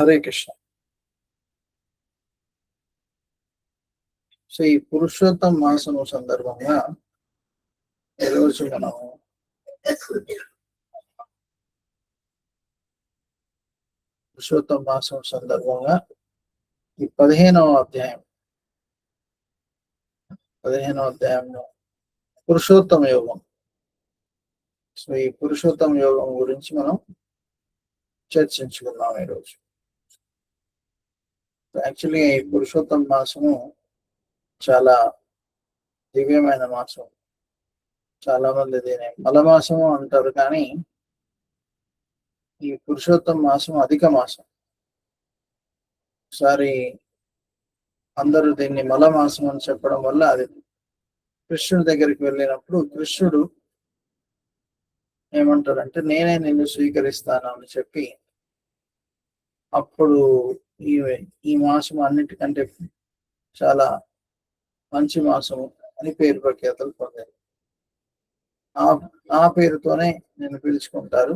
Hare Krishna. So ఈ పురుషోత్తమ మాసం సందర్భంగా ఈరోజు మనం పురుషోత్తమ మాసం సందర్భంగా ఈ 15వ అధ్యాయంలో పురుషోత్తమ యోగం. సో ఈ పురుషోత్తమ యోగం గురించి మనం చర్చించుకుందాం ఈరోజు. యాక్చువల్లీ ఈ పురుషోత్తమ మాసము చాలా దివ్యమైన మాసం. చాలా మంది దీని మలమాసము అంటారు, కానీ ఈ పురుషోత్తమ మాసం అధిక మాసం. ఒకసారి అందరూ దీన్ని మలమాసం అని చెప్పడం వల్ల అది కృష్ణుడి దగ్గరికి వెళ్ళినప్పుడు కృష్ణుడు ఏమంటారంటే నేనే నిన్ను స్వీకరిస్తాను అని చెప్పి, అప్పుడు ఈ మాసం అన్నిటికంటే చాలా మంచి మాసము అని పేరు ప్రఖ్యాతలు పొందారు. ఆ పేరుతోనే నేను పిలుచుకుంటారు.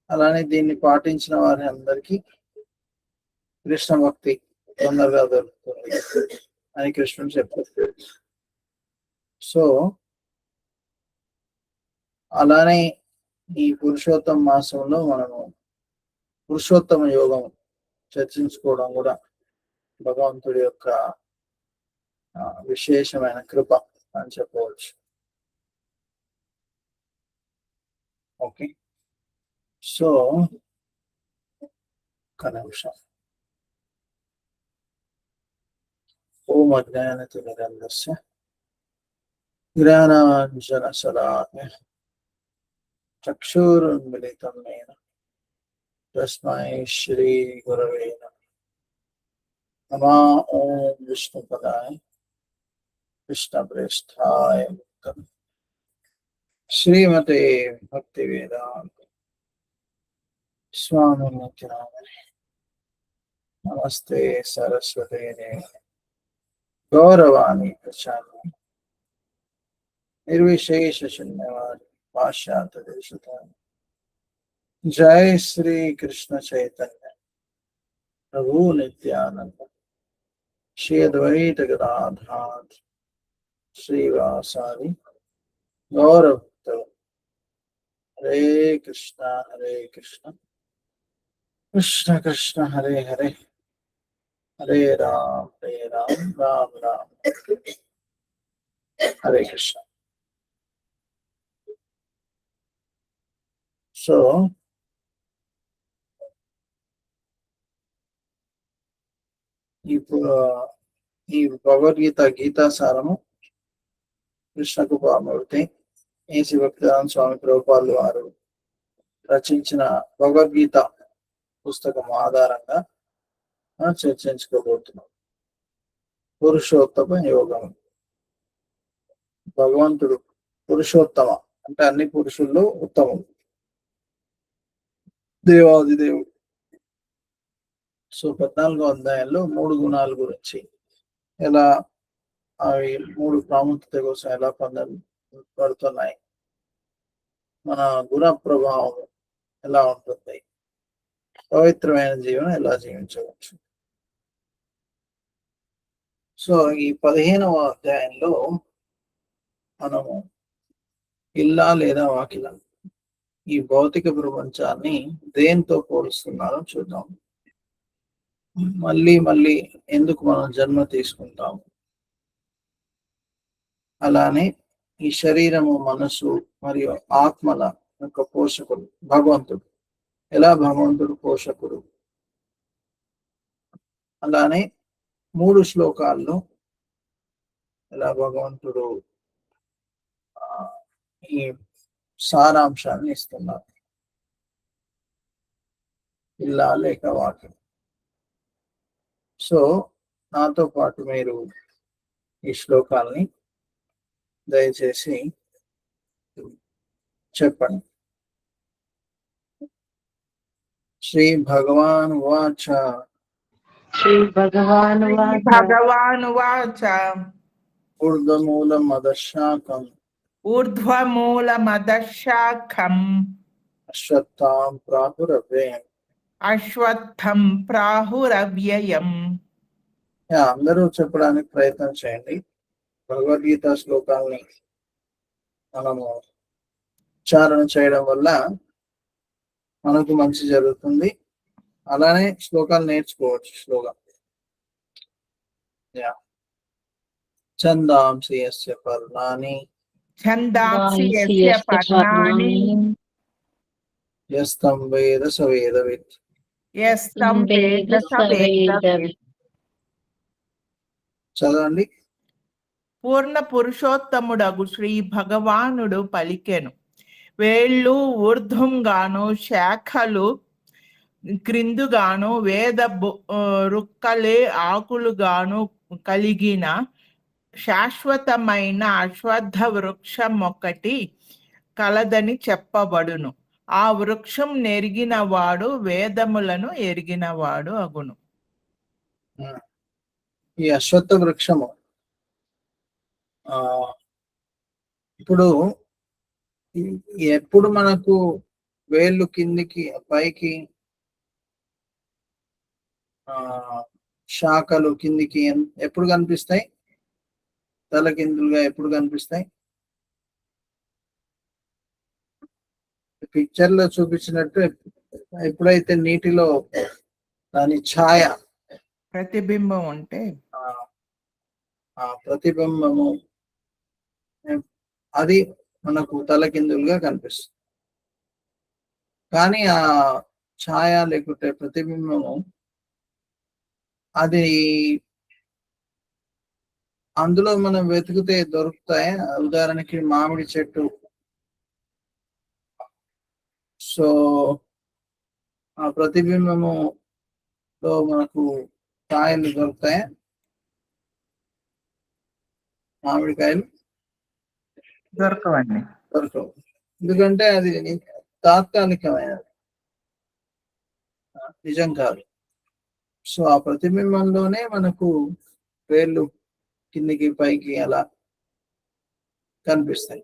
అలానే దీన్ని పాటించిన వారి అందరికీ కృష్ణ భక్తి తొందరగా దొరుకుతుంది అని కృష్ణుడు చెప్పారు. సో అలానే ఈ పురుషోత్తమ మాసంలో మనము పురుషోత్తమ యోగం చర్చించుకోవడం కూడా భగవంతుడి యొక్క విశేషమైన కృప అని చెప్పవచ్చు. ఓకే, సో ఒక నిమిషం. ఓం అజ్ఞానతిమిరంధస్య జ్ఞానాంజనశలాకయ చక్షురున్మిలితం येन తస్మై శ్రీ గురవే నమః. ఓం విష్ణుపదాయ కృష్ణప్రేష్ఠాయ శ్రీమతే భక్తి వేదాంత స్వామి నిత్యానంద నమస్తే సరస్వతే గౌరవాణి ప్రచారం నిర్విశేష శూన్యవాది పాశ్చాత్య దేశత. జై శ్రీ కృష్ణ చైతన్య ప్రభు నిత్యానంద శ్రీ అద్వైత గదాధర్ శ్రీవాసాది గౌరభక్త. హరే కృష్ణ కృష్ణ కృష్ణ హరే హరే, హరే రామ్ రామ్ రామ్ హరే కృష్ణ. సో ఇప్పుడు ఈ భగవద్గీత గీతాసారము కృష్ణ కృపామూర్తి ఏసి భక్తివేదాంత స్వామి ప్రభుపాదులు వారు రచించిన భగవద్గీత పుస్తకం ఆధారంగా చర్చించుకోబోతున్నాం. పురుషోత్తమ యోగం. భగవంతుడు పురుషోత్తమ అంటే అన్ని పురుషుల్లో ఉత్తముడు, దేవాది దేవుడు. సో 14వ అధ్యాయంలో 3 గుణాల గురించి, ఎలా అవి 3 ప్రాముఖ్యత కోసం ఎలా పడుతున్నాయి, మన గుణ ప్రభావం ఎలా ఉంటుంది, పవిత్రమైన జీవనం ఎలా జీవించవచ్చు. సో ఈ 15వ అధ్యాయంలో మనము ఇల్లా లేదా వాకిల ఈ భౌతిక ప్రపంచాన్ని దేంతో పోలుస్తున్నారో చూద్దాం. మళ్ళీ ఎందుకు మనం జన్మ తీసుకుంటాము, అలానే ఈ శరీరము మనసు మరియు ఆత్మల యొక్క పోషకుడు భగవంతుడు, ఎలా భగవంతుడు పోషకుడు. అలానే 3 శ్లోకాల్లో ఎలా భగవంతుడు ఈ సారాంశాన్ని ఇస్తున్నారు, ఇలా లేక వాక్యం. సో నాతో పాటు మీరు ఈ శ్లోకాల్ని దయచేసి చెప్పండి. శ్రీ భగవాన్ వాచ శ్రీ భగవాన్ వాచ ఊర్ధ్వమూలమదశాకం ఊర్ధ్వమూలమదశాఖం అశ్వత్థాం ప్రాహురవ్యయం అశ్వత్థం ప్రాహురవ్యయం. అందరూ చెప్పడానికి ప్రయత్నం చేయండి. భగవద్గీత శ్లోకాల్ని మనము ఉచ్చారణ చేయడం వల్ల మనకు మంచి జరుగుతుంది. అలానే శ్లోకాలు నేర్చుకోవచ్చు. శ్లోకం ఛందాంసి యస్య పర్ణాని ఛందాంసి యస్య పర్ణాని యస్తం వేద స వేదవిత్. యస్తం వేద స వేదవిత్. చదవండి. పూర్ణ పురుషోత్తముడగు శ్రీ భగవానుడు పలికెను. వేళ్ళు ఊర్ధ్వంగాను శాఖలు క్రిందుగాను వేద రుక్కలే ఆకులుగాను కలిగిన శాశ్వతమైన అశ్వత్థ వృక్షం ఒకటి కలదని చెప్పబడును. ఆ వృక్షం నెరిగినవాడు వేదములను ఎరిగినవాడు అగును. ఈ అశ్వత్థ వృక్షము ఇప్పుడు ఎప్పుడు మనకు వేళ్ళు కిందికి పైకి శాఖలు కిందికి ఎప్పుడు కనిపిస్తాయి? తలకిందులుగా ఎప్పుడు కనిపిస్తాయి? పిక్చర్ లో చూపించినట్టు ఎప్పుడైతే నీటిలో దాని ఛాయ ప్రతిబింబం ఉంటే ఆ ప్రతిబింబము అది మనకు తలకిందులుగా కనిపిస్తుంది. కానీ ఆ ఛాయ లేకుంటే ప్రతిబింబము అది అందులో మనం వెతికితే దొరుకుతాయి. ఉదాహరణకి మామిడి చెట్టు. సో ఆ ప్రతిబింబములో మనకు కాయలు దొరుకుతాయి. మామిడికాయలు దొరకవండి. దొరకవు. ఎందుకంటే అది తాత్కాలికమైనది, నిజం కాదు. సో ఆ ప్రతిబింబంలోనే మనకు వేళ్ళు కిందికి పైకి అలా కనిపిస్తాయి.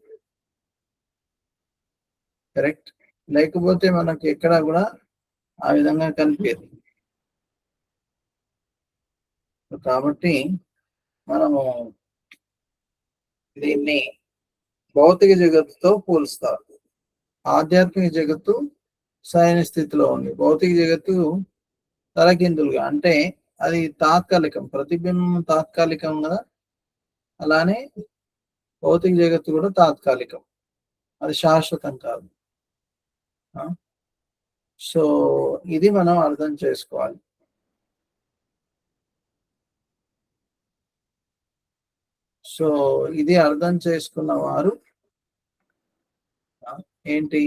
కరెక్ట్. లేకపోతే మనకి ఎక్కడ కూడా ఆ విధంగా కనిపించదు. కాబట్టి మనము దీన్ని భౌతిక జగత్తుతో పోలుస్తారు. ఆధ్యాత్మిక జగత్తు సరైన స్థితిలో ఉంది. భౌతిక జగత్తు తలకిందులుగా, అంటే అది తాత్కాలికం. ప్రతిబింబం తాత్కాలికం కదా, అలానే భౌతిక జగత్తు కూడా తాత్కాలికం, అది శాశ్వతం కాదు. సో ఇది మనం అర్థం చేసుకోవాలి. సో ఇది అర్థం చేసుకున్న వారు ఏంటి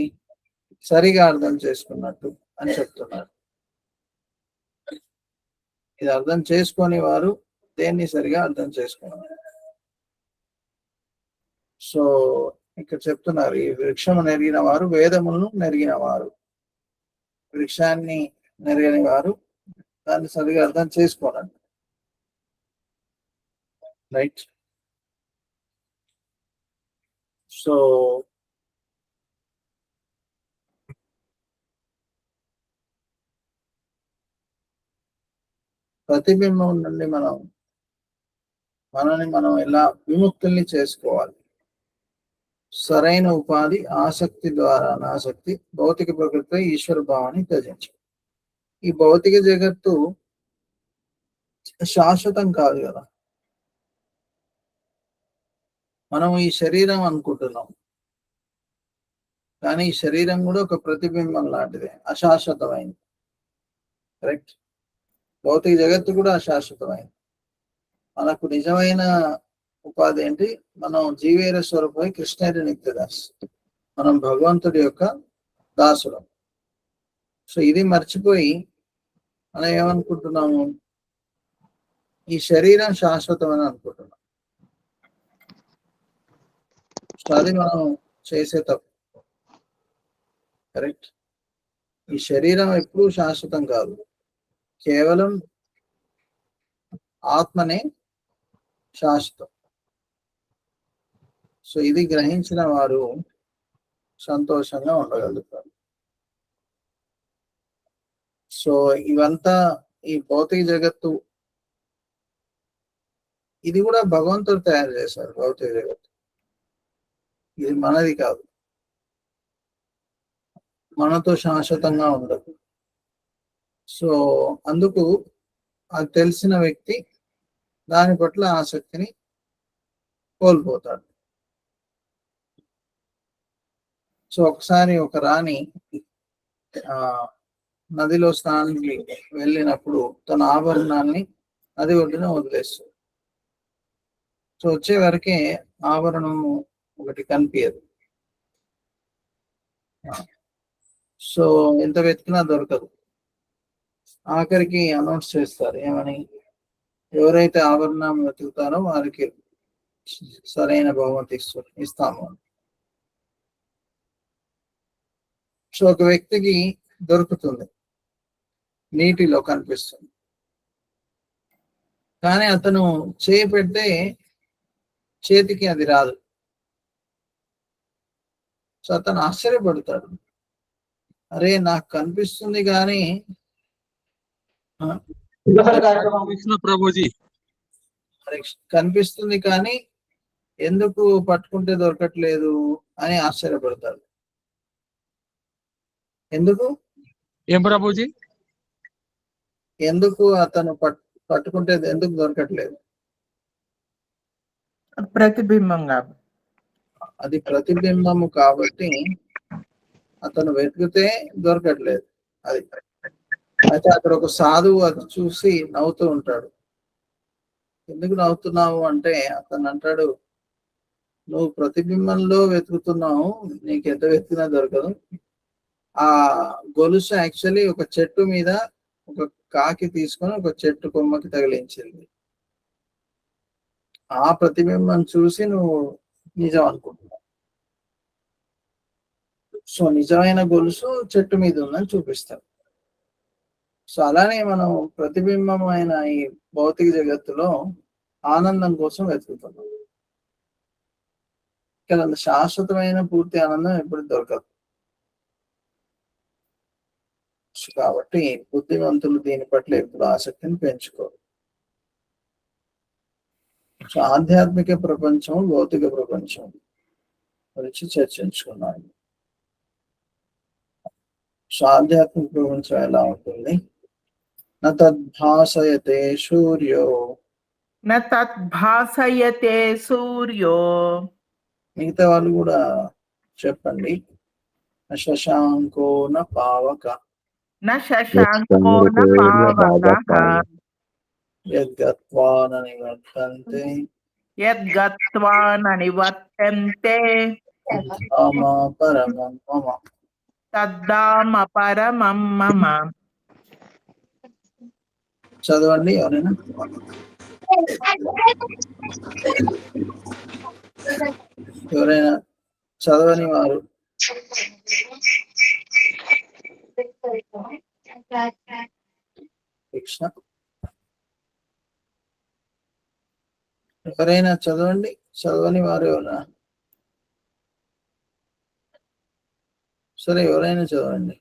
సరిగా అర్థం చేసుకున్నట్టు అని చెప్తున్నారు. ఇది అర్థం చేసుకొని వారు దేన్ని సరిగా అర్థం చేసుకున్నారు. సో ఇక్కడ చెప్తున్నారు, ఈ వృక్షము నెరిగిన వారు వేదములను నెరిగిన వారు. వృక్షాన్ని నెరగని వారు దాన్ని సరిగా అర్థం చేసుకోనండి. రైట్. సో ప్రతిబింబం నుండి మనల్ని మనం ఎలా విముక్తుల్ని చేసుకోవాలి? సరైన ఉపాధి ఆసక్తి ద్వారా అనాసక్తి, భౌతిక ప్రకృతిపై ఈశ్వర భావాన్ని త్యజించు. ఈ భౌతిక జగత్తు శాశ్వతం కాదు కదా. మనం ఈ శరీరం అనుకుంటున్నాం, కానీ ఈ శరీరం కూడా ఒక ప్రతిబింబం లాంటిదే, అశాశ్వతమైంది. కరెక్ట్. భౌతిక జగత్తు కూడా అశాశ్వతమైంది. మనకు నిజమైన ఉపాధి ఏంటి? మనం జీవేర స్వరూపై కృష్ణేరి నిత్యదాస్, మనం భగవంతుడి యొక్క దాసులం. సో ఇది మర్చిపోయి మనం ఏమనుకుంటున్నాము? ఈ శరీరం శాశ్వతం అని అనుకుంటున్నాం. సో అది మనం చేసే తప్పు. కరెక్ట్. ఈ శరీరం ఎప్పుడూ శాశ్వతం కాదు, కేవలం ఆత్మనే శాశ్వతం. సో ఇది గ్రహించిన వారు సంతోషంగా ఉండగలుగుతారు. సో ఇవంతా ఈ భౌతిక జగత్తు ఇది కూడా భగవంతుడు తయారు చేశారు. భౌతిక జగత్తు ఇది మనది కాదు, మనతో శాశ్వతంగా ఉండదు. సో అందుకు అది తెలిసిన వ్యక్తి దాని పట్ల ఆసక్తిని కోల్పోతాడు. సో ఒకసారి ఒక రాణి నదిలో స్నానానికి వెళ్ళినప్పుడు తన ఆభరణాన్ని నది ఒడ్డున వదిలేస్తుంది. సో వచ్చే వరకే ఆభరణం ఒకటి కనిపించదు. సో ఎంత వెతికినా దొరకదు. ఆఖరికి అనౌన్స్ చేస్తారు ఏమని, ఎవరైతే ఆభరణం వెతుకుతారో వారికి సరైన బహుమతి ఇస్తాము. సో ఒక వ్యక్తికి దొరుకుతుంది, నీటిలో కనిపిస్తుంది, కానీ అతను చేయి పెడితే చేతికి అది రాదు. సో అతను ఆశ్చర్యపడతాడు, అరే నాకు కనిపిస్తుంది కానీ కనిపిస్తుంది కానీ ఎందుకు పట్టుకుంటే దొరకట్లేదు అని ఆశ్చర్యపడతాడు. ఎందుకు ఏం ప్రభుజీ, ఎందుకు అతను పట్టుకుంటే ఎందుకు దొరకట్లేదు? ప్రతిబింబం కాబట్టి. అది ప్రతిబింబము కాబట్టి అతను వెతికితే దొరకట్లేదు. అది అయితే అక్కడ ఒక సాధువు అది చూసి నవ్వుతూ ఉంటాడు. ఎందుకు నవ్వుతున్నావు అంటే అతను అంటాడు, నువ్వు ప్రతిబింబంలో వెతుకుతున్నావు, నీకు ఎంత వెతికినా దొరకదు. ఆ గొలుసు యాక్చువల్లీ ఒక చెట్టు మీద ఒక కాకి తీసుకొని ఒక చెట్టు కొమ్మకి తగిలించింది. ఆ ప్రతిబింబం చూసి నువ్వు నిజం అనుకుంటున్నావు. సో నిజమైన గొలుసు చెట్టు మీద ఉందని చూపిస్తాడు. సో అలానే మనం ప్రతిబింబం అయిన ఈ భౌతిక జగత్తులో ఆనందం కోసం వెతుకుతున్నాం. ఇక్కడ శాశ్వతమైన పూర్తి ఆనందం ఎప్పుడు దొరకదు. కాబట్టి బుద్ధివంతులు దీని పట్ల ఎప్పుడు ఆసక్తిని పెంచుకోరు. సో ఆధ్యాత్మిక ప్రపంచం, భౌతిక ప్రపంచం గురించి చర్చించుకున్నాను. సో ఆధ్యాత్మిక ప్రపంచం ఎలా ఉంటుంది? న తద్భాసయతే సూర్యో, న తద్భాసయతే సూర్యో. మిగతా వాళ్ళు కూడా చెప్పండి. శశాంకో న పావక, న శశాంకో న పావకః, యద్గత్వా న నివర్తంతే, యద్గత్వా న నివర్తంతే, ధామ పరమం మమ. తద్ధామ పరమం మమ. చదవండి ఎవరైనా. ఎవరైనా చదవని వారు కృష్ణ, ఎవరైనా చదవండి. చదవని వారు ఎవరైనా సరే, ఎవరైనా చదవండి.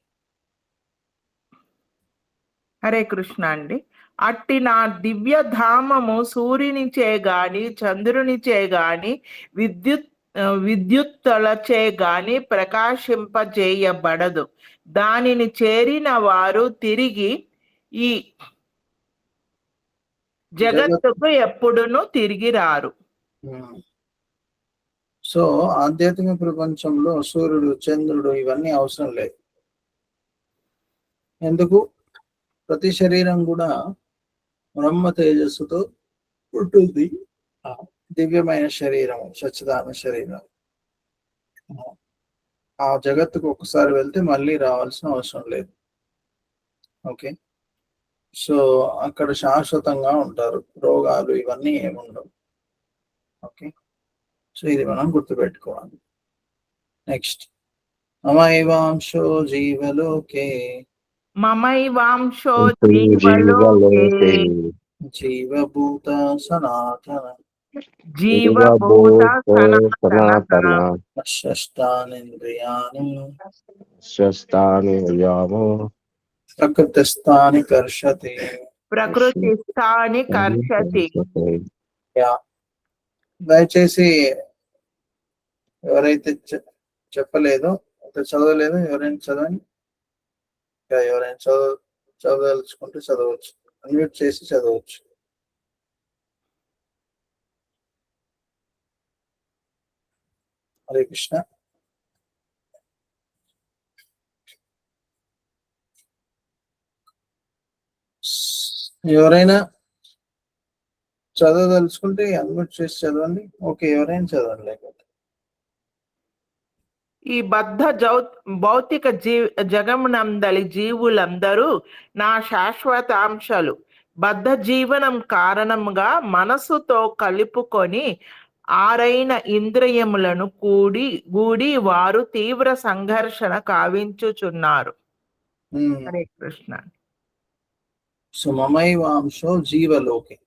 హరే కృష్ణ అండి. అట్టి నా దివ్య ధామము సూర్యునిచే గాని చంద్రునిచే గాని విద్యుత్తులచే గాని ప్రకాశింపజేయబడదు. దానిని చేరిన వారు తిరిగి ఈ జగత్తుకు ఎప్పుడును తిరిగి రారు. సో ఆధ్యాత్మిక ప్రపంచంలో సూర్యుడు, చంద్రుడు ఇవన్నీ అవసరం లేదు. ఎందుకు? ప్రతి శరీరం కూడా బ్రహ్మ తేజస్సుతో ఉంటుంది. దివ్యమైన శరీరం, సచ్చిదాన శరీరం. ఆ జగత్తుకు ఒకసారి వెళ్తే మళ్ళీ రావాల్సిన అవసరం లేదు. ఓకే, సో అక్కడ శాశ్వతంగా ఉంటారు. రోగాలు ఇవన్నీ ఏముండవు. ఓకే, సో ఇది మనం గుర్తుపెట్టుకోవాలి. నెక్స్ట్, మమైవాంశో జీవలోకే, మమైవాంశో జీవలోకే, జీవభూత సనాతన, జీవభూత సనాతన, షష్టానింద్రియాణి స్వస్థాని యావో ప్రకృతిస్థాని కర్షతి. ప్రకృతి స్థాని కర్షతి. దయచేసి ఎవరైతే చెప్పలేదో చదవలేదు ఎవరైనా చదవండి. ఎవరైనా చదవదలుచుకుంటే చదవచ్చు, అన్మ్యూట్ చేసి చదవచ్చు. హరే కృష్ణ. ఎవరైనా చదవదలుచుకుంటే అన్మ్యూట్ చేసి చదవండి. ఓకే, ఎవరైనా చదవండి. లేకపోతే ఈ బద్ధ భౌతిక జగమునందలి జీవులందరూ నా శాశ్వతాంశాలు. బద్ధ జీవనం కారణంగా మనసుతో కలుపుకొని ఆరైన ఇంద్రియములను గూడి వారు తీవ్ర సంఘర్షణ కావించుచున్నారు. హరే కృష్ణ. సో మమైవాంశో జీవలోకి,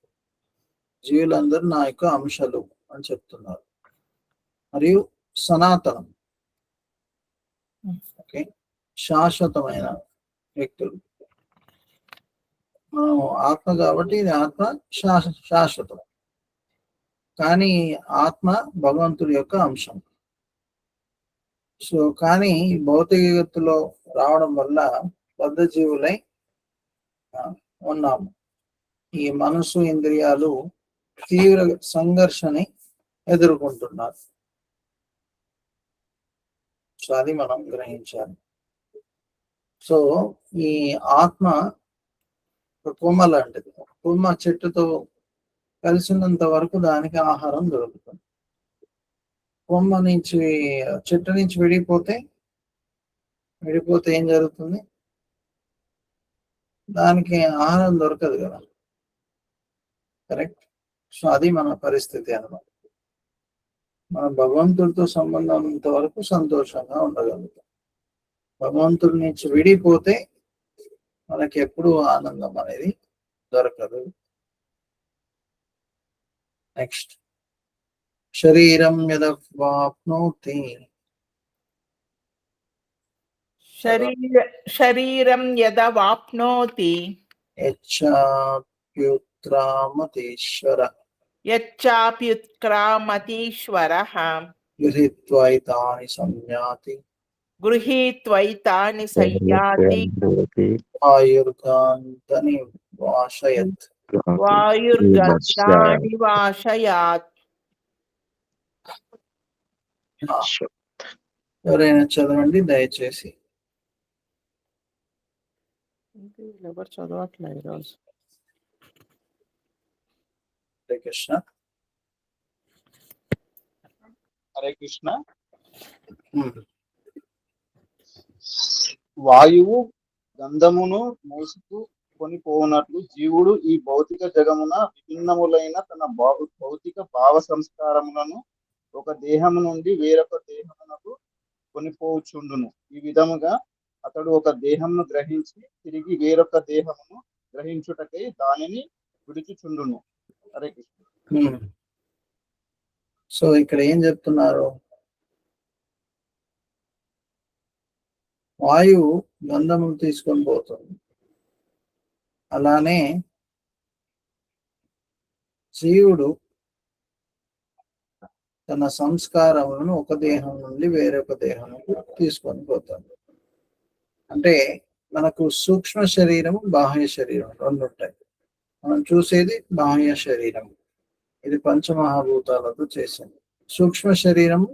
జీవులందరూ నా యొక్క అంశాలు అని చెప్తున్నారు. మరియు సనాతనం, ఓకే, శాశ్వతమైన వ్యక్తులు. మనం ఆత్మ కాబట్టి ఇది ఆత్మ శాశ్వతం, కానీ ఆత్మ భగవంతుడి యొక్క అంశం. సో కానీ భౌతికతలో రావడం వల్ల బద్ధ జీవులై ఉన్నాము. ఈ మనసు ఇంద్రియాలు తీవ్ర సంఘర్షణ ఎదుర్కొంటున్నారు. సో అది మనం గ్రహించాలి. సో ఈ ఆత్మ ఒక కొమ్మ లాంటిది. కొమ్మ చెట్టుతో కలిసినంత వరకు దానికి ఆహారం దొరుకుతుంది. కొమ్మ నుంచి చెట్టు నుంచి విడిపోతే ఏం జరుగుతుంది? దానికి ఆహారం దొరకదు కదా. కరెక్ట్. సో అది మన పరిస్థితి అన్నమాట. మన భగవంతుడితో సంబంధం ఉన్నంత వరకు సంతోషంగా ఉండగలుగుతాం. భగవంతుడి నుంచి విడిపోతే మనకి ఎప్పుడు ఆనందం అనేది దొరకదు. నెక్స్ట్, శరీరం యదవాప్నోతి. శరీరం యదవాప్నోతి యచ్చాప్యుత్క్రామతీశ్వరః గృహీత్వైతాని సంయాతి వాయుర్గాంతని వాషయత్. ఎవరైనా చదవండి దయచేసి. ఎవరు చదవట్లేదు ఈరోజు. హరే కృష్ణ. హరే కృష్ణ. వాయువు గంధమును మోసుకు కొనిపోనట్లు జీవుడు ఈ భౌతిక జగమున విభిన్నములైన తన భౌతిక భావ సంస్కారములను ఒక దేహము నుండి వేరొక దేహమునకు కొనిపోచుండును. ఈ విధముగా అతడు ఒక దేహమును గ్రహించి తిరిగి వేరొక దేహమును గ్రహించుటకై దానిని విడిచిచుండును. హరే కృష్ణ. సో ఇక్కడ ఏం చెప్తున్నారు? వాయువు గంధము తీసుకొని పోతుంది, అలానే జీవుడు తన సంస్కారములను ఒక దేహం నుండి వేరొక దేహానికి తీసుకొని పోతాడు. అంటే మనకు సూక్ష్మ శరీరం, బాహ్య శరీరం రెండు ఉంటాయి. మనం చూసేది బాహ్య శరీరం, ఇది పంచమహాభూతాలతో చేసింది. సూక్ష్మ శరీరము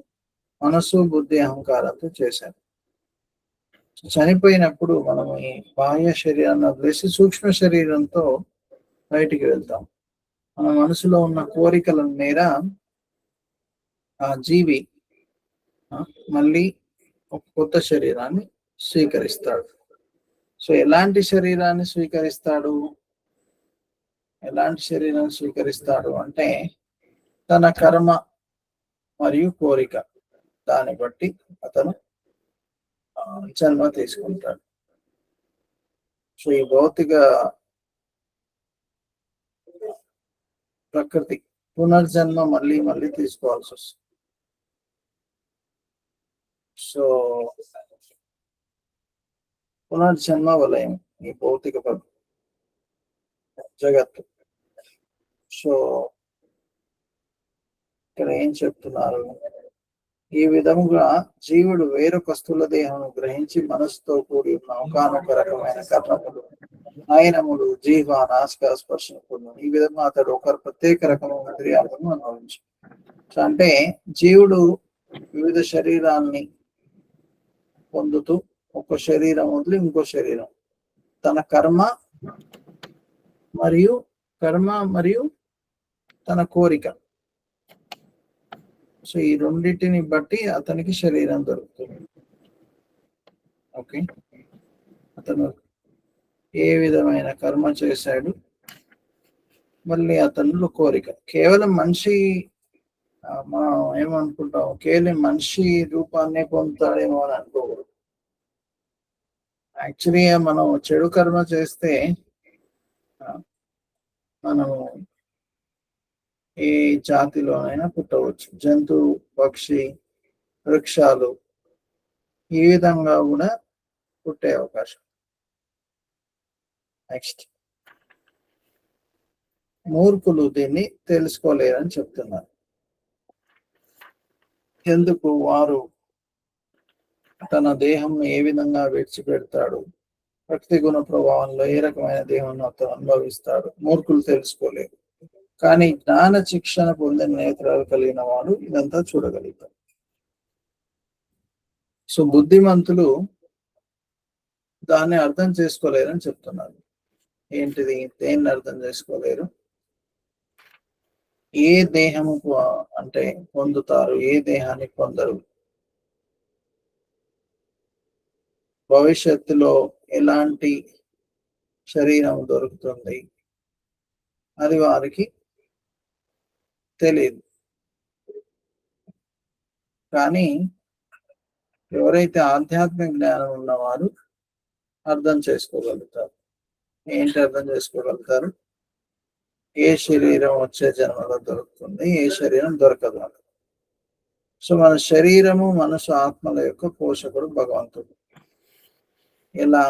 మనసు, బుద్ధి, అహంకారంతో చేశారు. చనిపోయినప్పుడు మనం ఈ బాహ్య శరీరాన్ని వదిలేసి సూక్ష్మ శరీరంతో బయటికి వెళ్తాం. మన మనసులో ఉన్న కోరికల మేర ఆ జీవి మళ్ళీ ఒక కొత్త శరీరాన్ని స్వీకరిస్తాడు. సో ఎలాంటి శరీరాన్ని స్వీకరిస్తాడు? అంటే తన కర్మ మరియు కోరిక దాన్ని బట్టి అతను జన్మ తీసుకుంటాడు. సో ఈ భౌతిక ప్రకృతి పునర్జన్మ మళ్ళీ మళ్ళీ తీసుకోవాల్సి వస్తుంది. సో పునర్జన్మ వలయం ఈ భౌతిక జగత్తు. సో ఇక్కడ ఏం చెప్తున్నారు, ఈ విధముగా జీవుడు వేరొక స్థూల దేహం గ్రహించి మనసుతో కూడి ఉన్న ఒకనొక రకమైన కర్మములు, నయనములు, జీవ, నాసిక, స్పర్శన పొందును. ఈ విధంగా అతడు ఒక ప్రత్యేక రకమైన ఇంద్రియాలను అనుభవించు. అంటే జీవుడు వివిధ శరీరాన్ని పొందుతూ ఒక శరీరం వదిలి ఇంకో శరీరం, తన కర్మ మరియు తన కోరిక, సో ఈ రెండింటిని బట్టి అతనికి శరీరం దొరుకుతుంది. ఓకే, అతను ఏ విధమైన కర్మ చేశాడు, మళ్ళీ అతనిలో కోరిక. కేవలం మనిషి, మనం ఏమనుకుంటాం, కేవలం మనిషి రూపాన్ని పొందుతాడేమో అని అనుకోకూడదు. యాక్చువల్లీ మనం చెడు కర్మ చేస్తే మనము ఏ జాతిలోనైనా పుట్టవచ్చు. జంతువు, పక్షి, వృక్షాలు ఈ విధంగా కూడా పుట్టే అవకాశం. నెక్స్ట్, మూర్ఖులు దీన్ని తెలుసుకోలేరని చెప్తున్నారు. ఎందుకు? వారు తన దేహం ఏ విధంగా విడిచిపెడతాడు, ప్రకృతి గుణ ప్రభావంలో ఏ రకమైన దేహం అతను అనుభవిస్తాడు, మూర్ఖులు తెలుసుకోలేరు. కానీ జ్ఞాన శిక్షణ పొందిన నేత్రాలు కలిగిన వాడు ఇదంతా చూడగలుగుతాడు. సో బుద్ధిమంతులు దాన్ని అర్థం చేసుకోలేరని చెప్తున్నారు. ఏంటిది? దేన్ని అర్థం చేసుకోలేరు? ఏ దేహము అంటే పొందుతారు, ఏ దేహాన్ని పొందరు, భవిష్యత్తులో ఎలాంటి శరీరం దొరుకుతుంది, అది వారికి తెలియదు. కానీ ఎవరైతే ఆధ్యాత్మిక జ్ఞానం ఉన్నవారు అర్థం చేసుకోగలుగుతారు. ఏంటి అర్థం చేసుకోగలుగుతారు? ఏ శరీరం వచ్చే జన్మలో దొరుకుతుంది, ఏ శరీరం దొరకదు. సో మన శరీరము, మనసు, ఆత్మల యొక్క పోషకుడు భగవంతుడు. ఎలా?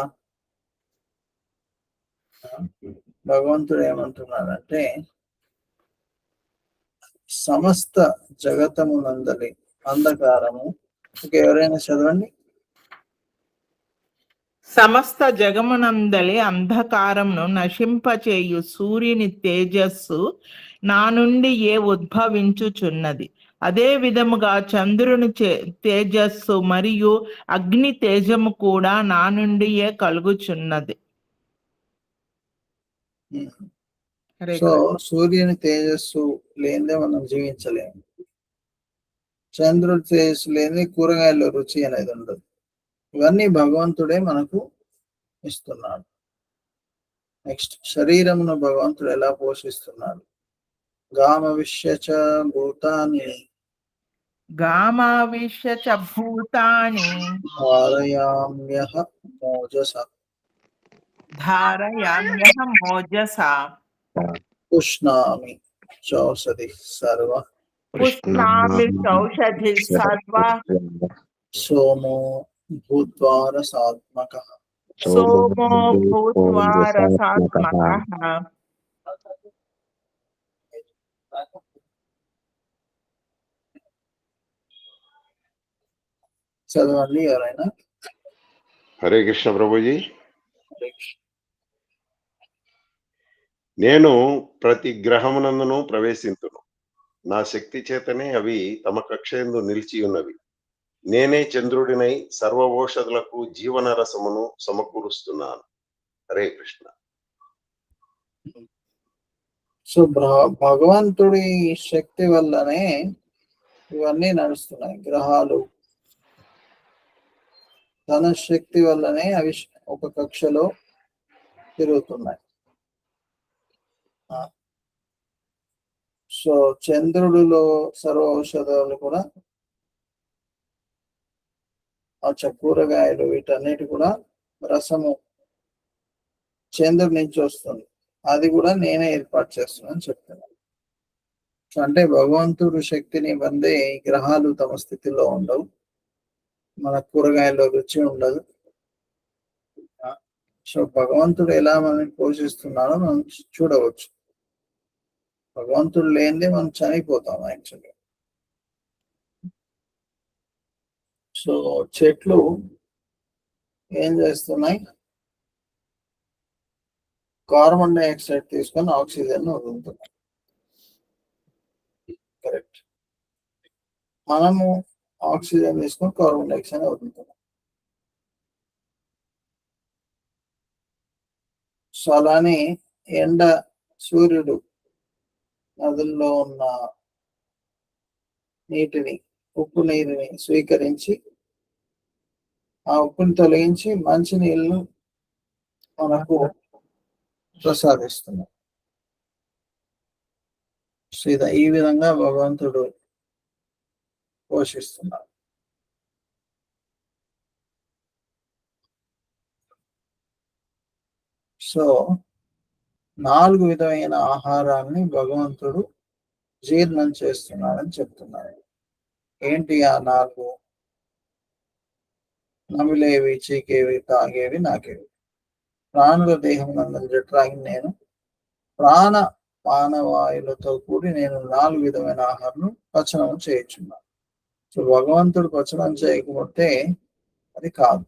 భగవంతుడు ఏమంటున్నాడంటే, సమస్త జగతమునందలి అంధకారము, ఎవరైనా చదవండి. సమస్త జగమునందలి అంధకారమును నశింపచేయు సూర్యుని తేజస్సు నా నుండి ఉద్భవించుచున్నది. అదే విధముగా చంద్రుని తేజస్సు మరియు అగ్ని తేజము కూడా నా నుండియే కలుగుచున్నది. సో సూర్యుని తేజస్సు లేదే మనం జీవించలేము. చంద్రుడి తేజస్సు లేని కూరగాయల రుచి అనేది ఉండదు. ఇవన్నీ భగవంతుడే మనకు ఇస్తున్నాడు. నెక్స్ట్, శరీరమును భగవంతుడు ఎలా పోషిస్తున్నాడు? గామవిష్య చ భూతాని ధారయామ్యహ మోజసా పుష్ణామి చౌషధి సర్వ సోమో భూత్వా రసాత్మకః. చదవండి ఎవరైనా. హరే కృష్ణ ప్రభుజీ. నేను ప్రతి గ్రహమునందును ప్రవేశింతును. నా శక్తి చేతనే అవి తమ కక్షయందు నిలిచి ఉన్నవి. నేనే చంద్రుడినై సర్వ ఓషధులకు జీవన రసమును సమకూరుస్తున్నాను. హరే కృష్ణ. సో భగవంతుడి శక్తి వల్లనే ఇవన్నీ నడుస్తున్నాయి. గ్రహాలు తన శక్తి వల్లనే అవి ఒక కక్షలో తిరుగుతున్నాయి. సో చంద్రుడిలో సర్వ ఔషధాలు కూడా, కూరగాయలు, వీటన్నిటి కూడా రసము చంద్రుడి నుంచి వస్తుంది. అది కూడా నేనే ఏర్పాటు చేస్తున్నాను చెప్తున్నాను. అంటే భగవంతుడు శక్తిని పొందే ఈ గ్రహాలు తమ స్థితిలో ఉండవు. మన కూరగాయల్లో రుచి ఉండదు. సో భగవంతుడు ఎలా మనల్ని పోషిస్తున్నాడో మనం చూడవచ్చు. భగవంతుడు లేనిదే మనం చనిపోతాం యాక్చువల్గా. సో చెట్లు ఏం చేస్తున్నాయి, కార్బన్ డైఆక్సైడ్ తీసుకొని ఆక్సిజన్ వదులుతున్నాయి. కరెక్ట్. మనము ఆక్సిజన్ తీసుకొని కార్బన్ డైఆక్సైడ్ వదులుతున్నాం. సో అలానే ఎండ, సూర్యుడు నదుల్లో ఉన్న నీటిని, ఉప్పు నీరుని స్వీకరించి ఆ ఉప్పుని తొలగించి మంచి నీళ్ళను మనకు ప్రసాదిస్తున్నాం. ఈ విధంగా భగవంతుడు పోషిస్తున్నాడు. సో 4 విధమైన ఆహారాన్ని భగవంతుడు జీర్ణం చేస్తున్నాడని చెప్తున్నాడు. ఏంటి ఆ 4? నమిలేవి, చీకేవి, తాగేవి, నాకేవి. ప్రాణుల దేహం నందు జఠరాగి నేను ప్రాణ పానవాయులతో కూడి నేను 4 విధమైన ఆహారం పచనం చేయించున్నాను. సో భగవంతుడు పచనం చేయకపోతే అది కాదు.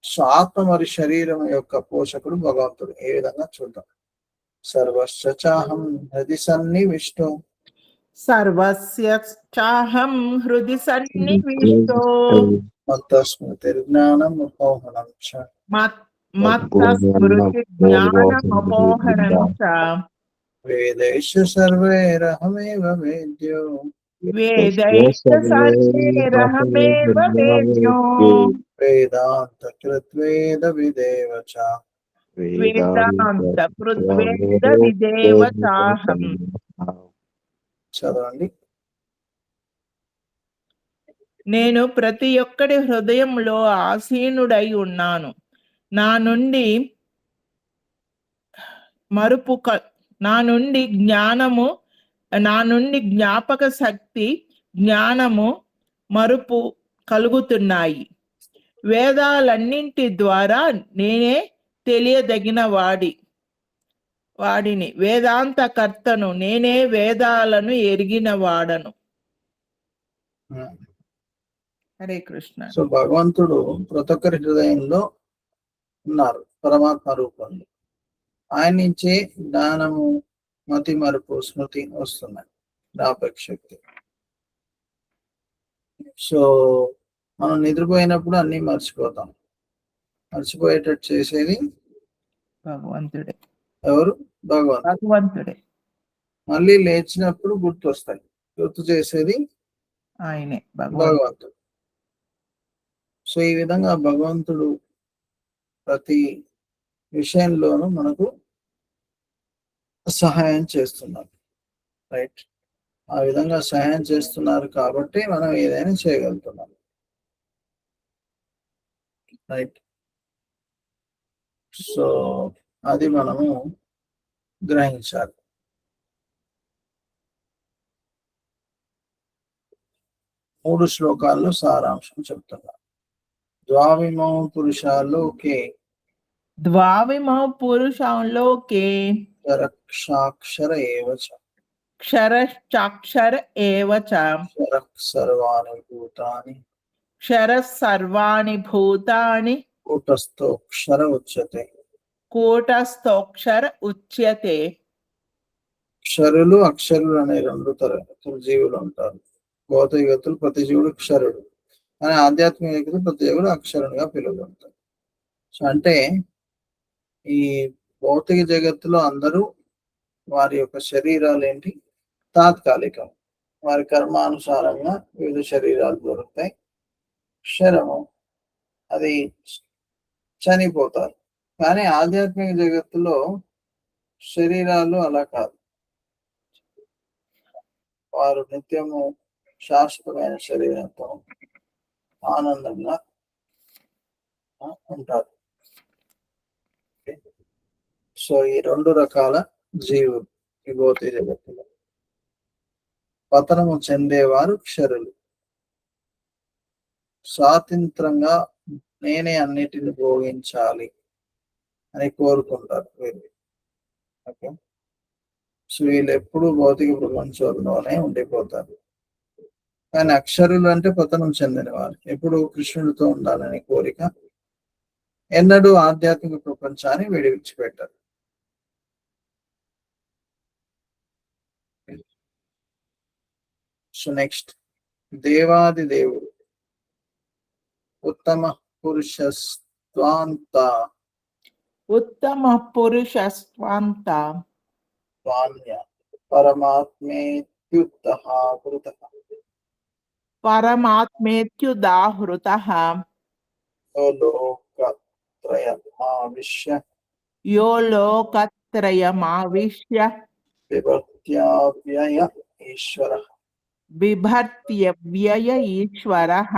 సో ఆత్మ మరి శరీరం యొక్క పోషకుడు భగవంతుడు. ఏ విధంగా చూద్దాం. సర్వశ్చాహం హృది సన్నివిష్టో సర్వస్యాహం హృది సన్నివిష్టో మత్తస్మృతిర్జ్ఞానం అపోహనం చ మత్తస్మృతి జ్ఞానమపోహనం చ వేదైష సర్వైరహమేవ వేద్యో వేదైశ్చ సర్వైరహమేవ వేద్యో వేదాంత కృత్వేద విదేవ చ వేదాంత కృత్వేద విదేవ చాహం. చదవండి. నేను ప్రతి ఒక్కడి హృదయంలో ఆసీనుడై ఉన్నాను. నా నుండి జ్ఞానము, నా నుండి జ్ఞాపక శక్తి, జ్ఞానము, మరుపు కలుగుతున్నాయి. వేదాలన్నింటి ద్వారా నేనే తెలియదగిన వాడిని, వేదాంత కర్తను, నేనే వేదాలను ఎరిగిన వాడను. హరే కృష్ణ. సో భగవంతుడు ప్రతి ఒక్కరి హృదయంలో ఉన్నారు పరమాత్మ రూపంలో. ఆయన నుంచే జ్ఞానము, మతి మరుపు, స్మృతి వస్తున్నాయి, జ్ఞాపక శక్తి. సో మనం నిద్రపోయినప్పుడు అన్ని మర్చిపోతాం. మర్చిపోయేటట్టు చేసేది భగవంతుడే. ఎవరు? భగవంతుడే. మళ్ళీ లేచినప్పుడు గుర్తొస్తాయి. గుర్తు చేసేది ఆయనే, భగవంతుడు. సో ఈ విధంగా భగవంతుడు ప్రతి విషయంలోనూ మనకు సహాయం చేస్తున్నారు. రైట్. ఆ విధంగా సహాయం చేస్తున్నారు కాబట్టి మనం ఏదైనా చేయగలుగుతున్నాం. రైట్. సో అది మనము గ్రహించాలి. మూడు శ్లోకాల్లో సారాంశం చెప్తున్నారు. ద్వావిమౌ పురుషాలోకే క్షరక్షాక్షర ఏవ చ క్షరశ్చాక్షర ఏవ చ క్షరః సర్వాణి భూతాని కూటస్థోక్షర ఉచ్యతే. క్షరులు, అక్షరులు అనే 2 తరగతులు జీవులు ఉంటారు. భౌతిక జగత్తులు ప్రతి జీవుడు క్షరుడు, కానీ ఆధ్యాత్మిక జగత్తులు ప్రతి జీవుడు అక్షరునిగా పిలువబడతారు. సో అంటే ఈ భౌతిక జగత్తులో అందరూ వారి యొక్క శరీరాలు ఏంటి, తాత్కాలికం. వారి కర్మానుసారంగా వివిధ శరీరాలు దొరుకుతాయి. క్షరము, అది చనిపోతారు. కానీ ఆధ్యాత్మిక జగత్తులో శరీరాలు అలా కాదు. వారు నిత్యము శాశ్వతమైన శరీరంతో ఆనందంగా ఉంటారు. సో ఈ 2 రకాల జీవులు ఈ భౌతిక జగత్తులో. పతనము చెందేవారు క్షరులు. స్వాతంత్రంగా నేనే అన్నిటిని భోగించాలి అని కోరుకుంటారు వీళ్ళు. ఓకే, సో వీళ్ళు ఎప్పుడు భౌతిక ప్రపంచంలోనే ఉండిపోతారు. కానీ అక్షరులు అంటే పతనం చెందిన వారు, ఎప్పుడు కృష్ణుడితో ఉండాలనే కోరిక, ఎన్నడూ ఆధ్యాత్మిక ప్రపంచాన్ని విడిచిపెట్టారు. సో నెక్స్ట్, దేవాది దేవుడు, ఉత్తమ పురుషస్వాంత ఉత్తమ పురుషస్వాంత స్వామ్య పరమాత్మేత్యుత్తః వృతః పరమాత్మేత్యుదాహృతః లోకత్రయమావిశ్య యో లోకత్రయమావిశ్య విభక్త్యవ్యయ ఈశ్వరః. బిభర్త్యవ్యయ ఈశ్వరః.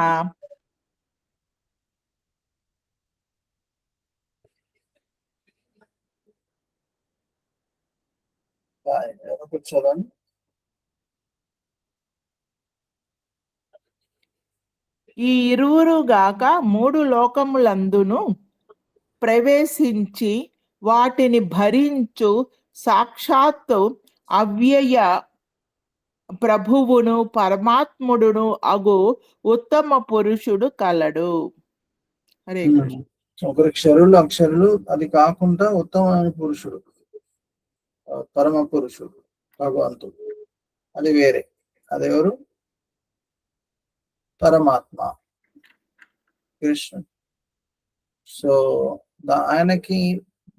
చదవండి. ఈ ఇరువురు గాక మూడు లోకములందును ప్రవేశించి వాటిని భరించు సాక్షాత్తు అవ్యయ ప్రభువును పరమాత్ముడును అగు ఉత్తమ పురుషుడు కలడు. హరే కృష్ణ. ఒకరి క్షరులు అక్షరులు, అది కాకుండా ఉత్తమమైన పురుషుడు, పరమ పురుషుడు భగవంతుడు, అది వేరే. అదెవరు? పరమాత్మ కృష్ణుడు. సో ఆయనకి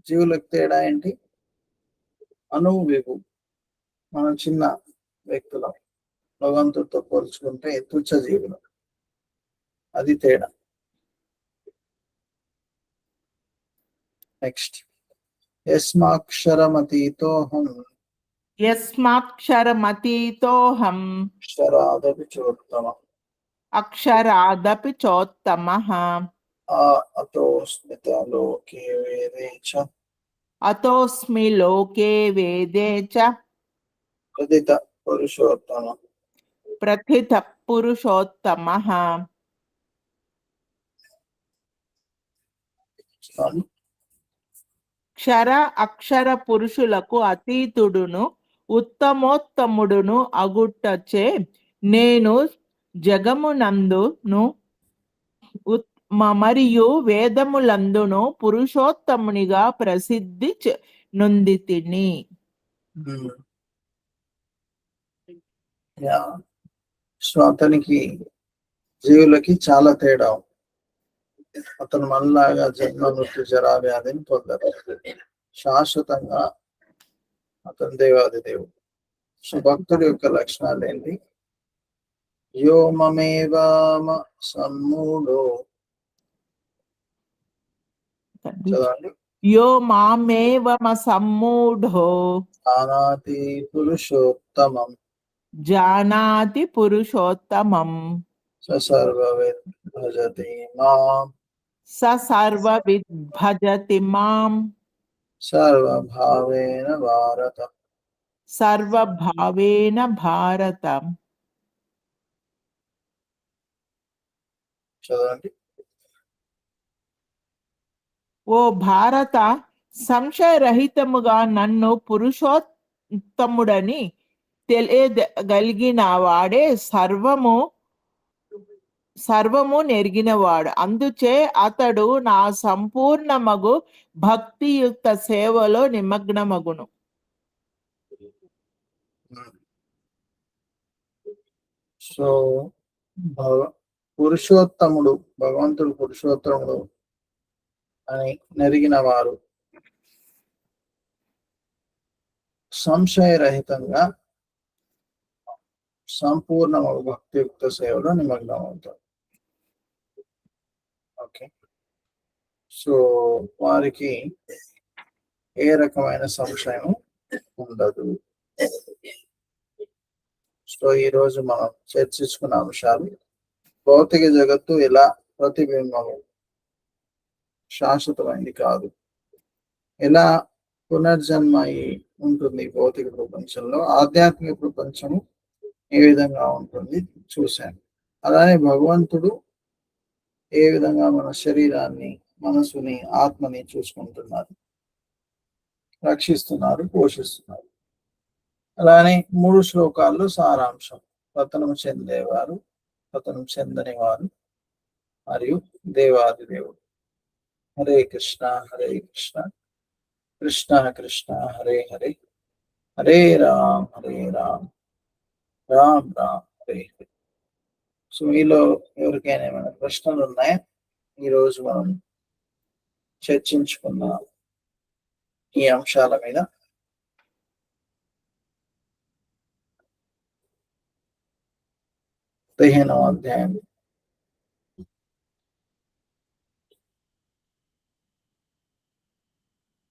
జీవులకు తేడా ఏంటి? అణువు విభు, మనం చిన్న వ్యక్తులం, భగవంతుడితో పోల్చుకుంటే తుచ్చ జీవులం, అది తేడా. నెక్స్ట్, యస్మాక్షరమతీతోహం యస్మాక్షరమతీతోహం అక్షరాదపి చోత్తమ అక్షరాదపి చోత్తమః అతోస్మిత లోకే వేదే చ అతోస్మి లోకే వేదే చ ప్రథిత పురుషోత్తమ ప్రథిత పురుషోత్తమః. క్షర అక్షర పురుషులకు అతీతుడును ఉత్తమోత్తముడును అగుటచే నేను జగమునందును మరియు వేదములందును పురుషోత్తమునిగా ప్రసిద్ధి నొందితిని. సో అతనికి జీవులకి చాలా తేడా. అతను మనలాగా జన్మ మృత్యు జరా వ్యాధిని పొందరు, శాశ్వతంగా అతను దేవాది దేవుడు. సో భక్తుడి యొక్క లక్షణాలు ఏంటి? యో మమేవామ సమ్మూఢో, చదవండి. యో మామేవమ సమ్మూఢో జానాతి పురుషోత్తమం జానాతి పురుషోత్తమం సర్వవిద్ భజతి మాం స సర్వవిద్ భజతి మాం సర్వభావేన భారత. సర్వభావేన భారత. చదవండి. ఓ భారత, సంశయరహితముగా నన్ను పురుషోత్తముడని తెలియగలిగిన వాడే సర్వము నెరిగినవాడు. అందుచే అతడు నా సంపూర్ణమగు భక్తియుక్త సేవలో నిమగ్నమగును. సో పురుషోత్తముడు, భగవంతుడు పురుషోత్తముడు అని నెరిగిన వారు సంశయరహితంగా సంపూర్ణమగు భక్తియుక్త సేవలో నిమగ్నం అవుతారు. ఓకే, సో వారికి ఏ రకమైన సంశయం ఉండదు. సో ఈరోజు మనం చర్చించుకున్న అంశాలు: భౌతిక జగత్తు ఎలా ప్రతిబింబము, శాశ్వతమైంది కాదు, ఎలా పునర్జన్మ ఉంటుంది భౌతిక ప్రపంచంలో, ఆధ్యాత్మిక ప్రపంచము ఏ విధంగా ఉంటుంది చూశాను. అలానే భగవంతుడు ఏ విధంగా మన శరీరాన్ని, మనసుని, ఆత్మని చూసుకుంటున్నారు. రక్షిస్తున్నారు, పోషిస్తున్నారు. అలానే 3 శ్లోకాల్లో సారాంశం: పతనం చెందేవారు, పతనం చెందని వారు, మరియు దేవాది దేవుడు. హరే కృష్ణ హరే కృష్ణ, కృష్ణ కృష్ణ హరే హరే, హరే రామ్ హరే రామ్, రామ్ రామ్ హరే హరే. సో మీలో ఎవరికైనా ఏమైనా ప్రశ్నలు ఉన్నాయా? ఈరోజు మనం చర్చించుకున్న ఈ అంశాల మీద. పదిహేనవ అధ్యాయం.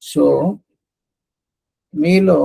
సో మీలో